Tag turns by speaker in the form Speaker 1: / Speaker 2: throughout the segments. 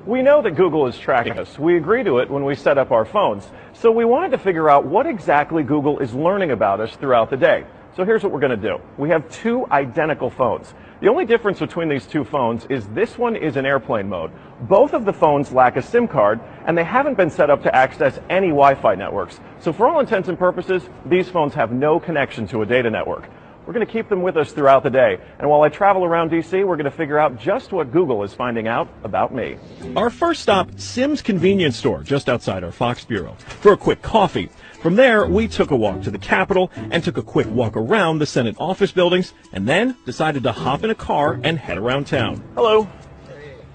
Speaker 1: We know that Google is tracking us. We agree to it when we set up our phones. So we wanted to figure out what exactly Google is learning about us throughout the day. So here's what we're going to do. We have two identical phones. The only difference between these two phones is this one is in airplane mode. Both of the phones lack a SIM card, and they haven't been set up to access any Wi-Fi networks. So for all intents and purposes, these phones have no connection to a data network. We're going to keep them with us throughout the day. And while I travel around DC, we're going to figure out just what Google is finding out about me.
Speaker 2: Our first stop, Sim's convenience store, just outside our Fox bureau, for a quick coffee. From there, we took a walk to the Capitol and took a quick walk around the Senate office buildings, and then decided to hop in a car and head around town.
Speaker 1: Hello.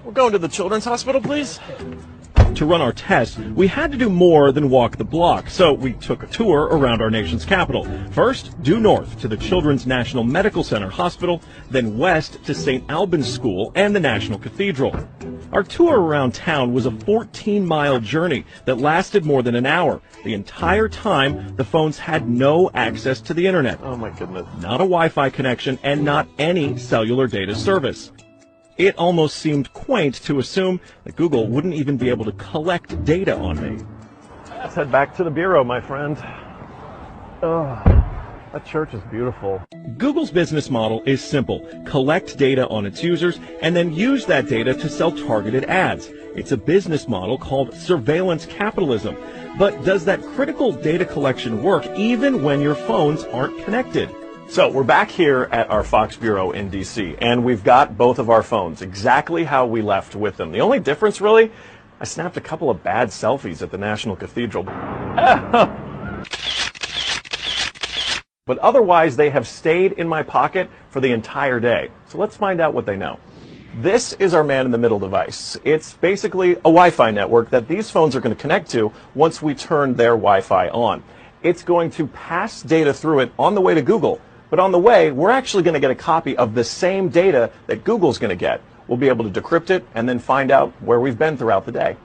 Speaker 1: We're going to the Children's Hospital, please.
Speaker 2: To run our test, we had to do more than walk the block, so we took a tour around our nation's capital. First, due north to the Children's National Medical Center Hospital, then west to St. Albans School and the National Cathedral. Our tour around town was a 14-mile journey that lasted more than an hour. The entire time, the phones had no access to the internet.
Speaker 1: Oh my goodness.
Speaker 2: Not a Wi-Fi connection and not any cellular data service. It almost seemed quaint to assume that Google wouldn't even be able to collect data on me.
Speaker 1: Let's head back to the bureau, my friend. Oh, that church is beautiful.
Speaker 2: Google's business model is simple. Collect data on its users and then use that data to sell targeted ads. It's a business model called surveillance capitalism. But does that critical data collection work even when your phones aren't connected?
Speaker 1: So we're back here at our Fox Bureau in DC, and we've got both of our phones exactly how we left with them. The only difference, really, I snapped a couple of bad selfies at the National Cathedral. But otherwise, they have stayed in my pocket for the entire day. So let's find out what they know. This is our man-in-the-middle device. It's basically a Wi-Fi network that these phones are going to connect to once we turn their Wi-Fi on. It's going to pass data through it on the way to Google. But on the way, we're actually going to get a copy of the same data that Google's going to get. We'll be able to decrypt it and then find out where we've been throughout the day.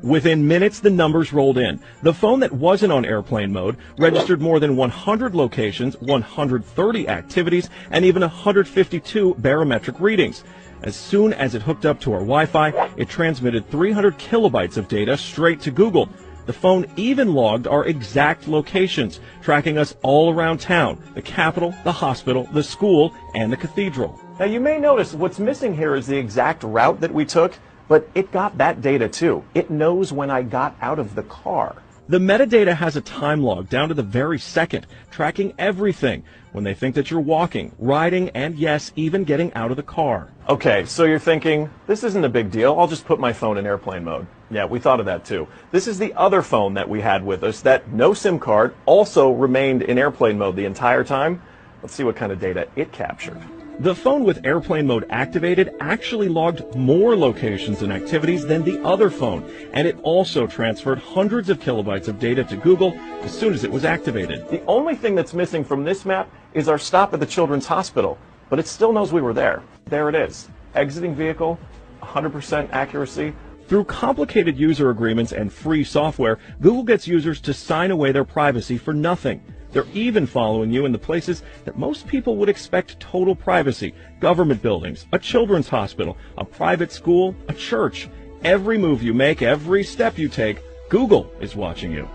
Speaker 2: Within minutes, the numbers rolled in. The phone that wasn't on airplane mode registered more than 100 locations, 130 activities, and even 152 barometric readings. As soon as it hooked up to our Wi-Fi, it transmitted 300 kilobytes of data straight to Google. The phone even logged our exact locations, tracking us all around town, the Capitol, the hospital, the school, and the cathedral.
Speaker 1: Now you may notice what's missing here is the exact route that we took, but it got that data too. It knows when I got out of the car.
Speaker 2: The metadata has a time log down to the very second, tracking everything when they think that you're walking, riding, and yes, even getting out of the car.
Speaker 1: Okay, so you're thinking, this isn't a big deal. I'll just put my phone in airplane mode. Yeah, we thought of that too. This is the other phone that we had with us that no SIM card also remained in airplane mode the entire time. Let's see what kind of data it captured.
Speaker 2: The phone with airplane mode activated actually logged more locations and activities than the other phone, and it also transferred hundreds of kilobytes of data to Google as soon as it was activated.
Speaker 1: The only thing that's missing from this map is our stop at the Children's Hospital, but it still knows we were there. There it is. Exiting vehicle, 100% accuracy.
Speaker 2: Through complicated user agreements and free software, Google gets users to sign away their privacy for nothing. They're even following you in the places that most people would expect total privacy: government buildings, a children's hospital, a private school, a church. Every move you make, every step you take, Google is watching you.